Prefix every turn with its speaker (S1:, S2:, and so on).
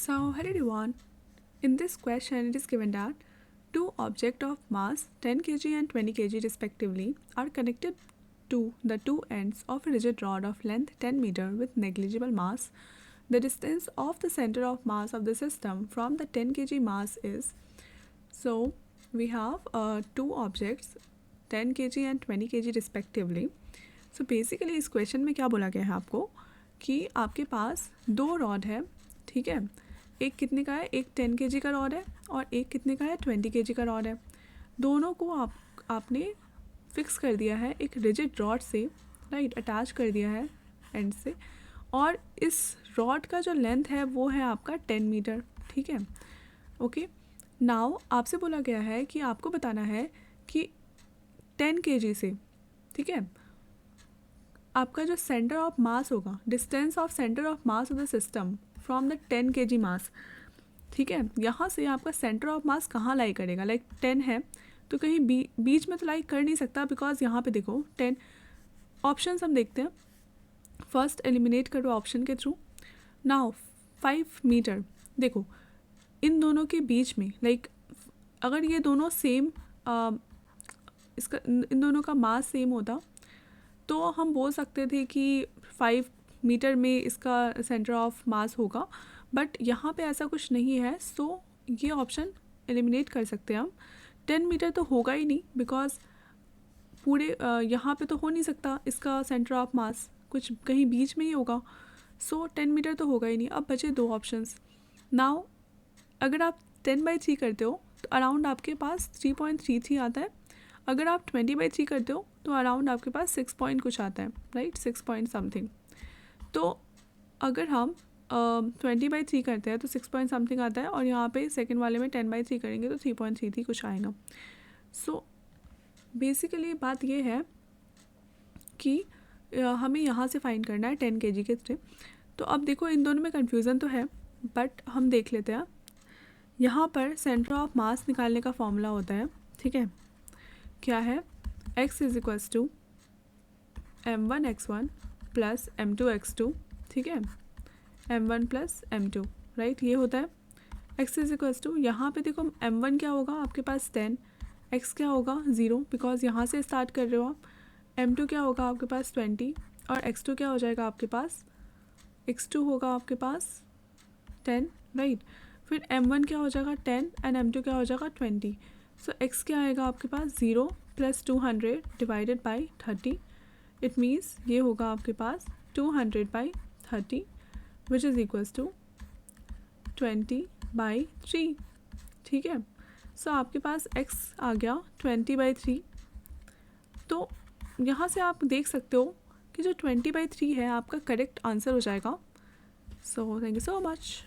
S1: So, hello everyone. In this question, it is given that two objects of mass 10 kg and 20 kg respectively are connected to the two ends of a rigid rod of length 10 meter with negligible mass. The distance of the center of mass of the system from the 10 kg mass is. So, we have two objects 10 kg and 20 kg respectively. So, basically इस question में क्या बोला गया है आपको कि आपके पास दो रॉड है, ठीक है. एक कितने का है, एक 10 kg का रॉड है और एक कितने का है, 20 kg का रॉड है. दोनों को आपने फिक्स कर दिया है एक रिजिड रॉड से, राइट, अटैच कर दिया है एंड से. और इस रॉड का जो लेंथ है वो है आपका 10 मीटर, ठीक है. ओके, नाउ आपसे बोला गया है कि आपको बताना है कि 10 kg से, ठीक है, आपका जो सेंटर ऑफ मास होगा, distance of centre of mass of the system from the 10 kg मास, ठीक है. यहाँ से आपका सेंटर ऑफ मास कहाँ लाई करेगा, लाइक 10 है तो कहीं बीच में तो लाई कर नहीं सकता, बिकॉज यहाँ पे देखो 10 ऑप्शंस हम देखते हैं. फर्स्ट एलिमिनेट करो ऑप्शन के थ्रू. नाउ 5 मीटर, देखो इन दोनों के बीच में, लाइक अगर ये दोनों सेम इसका इन दोनों का मास सेम होता तो हम बोल सकते थे कि 5 मीटर में इसका सेंटर ऑफ मास होगा, बट यहाँ पे ऐसा कुछ नहीं है. सो ये ऑप्शन एलिमिनेट कर सकते हैं हम. 10 मीटर तो होगा ही नहीं, बिकॉज पूरे यहाँ पे तो हो नहीं सकता इसका सेंटर ऑफ मास, कुछ कहीं बीच में ही होगा. सो 10 मीटर तो होगा ही नहीं. अब बचे दो ऑप्शंस. नाउ अगर आप 10/3 करते हो तो अराउंड आपके पास 3.33 आता है. अगर आप 20/3 करते हो तो अराउंड आपके पास 6 पॉइंट कुछ आता है, राइट, 6 पॉइंट समथिंग. तो अगर हम 20/3 करते हैं तो 6 पॉइंट समथिंग आता है, और यहाँ पे सेकंड वाले में 10/3 करेंगे तो 3.33 कुछ आएगा. सो बेसिकली बात ये है कि हमें यहाँ से फाइंड करना है 10 kg के थ्रू. तो अब देखो इन दोनों में कन्फ्यूज़न तो है, बट हम देख लेते हैं. यहाँ पर सेंटर ऑफ मास निकालने का फॉर्मूला होता है, ठीक है. क्या है, x is equals to m1x1 plus m2x2, ठीक है, m1 प्लस m2, राइट, ये होता है. x इज इक्वल्स टू, यहाँ पे देखो m1 क्या होगा आपके पास 10, x क्या होगा 0, बिकॉज यहाँ से स्टार्ट कर रहे हो आप. m2 क्या होगा आपके पास 20, और x2 क्या हो जाएगा आपके पास, x2 होगा आपके पास 10, राइट. फिर m1 क्या हो जाएगा 10 एंड m2 क्या हो जाएगा 20. सो x क्या आएगा आपके पास 0 plus 200 divided by 30. It means ये होगा आपके पास 200/30 विच इज़ इक्वल्स टू 20/3, ठीक है. सो आपके पास x आ गया 20/3. तो यहाँ से आप देख सकते हो कि जो 20/3 है आपका करेक्ट आंसर हो जाएगा. So thank you so much.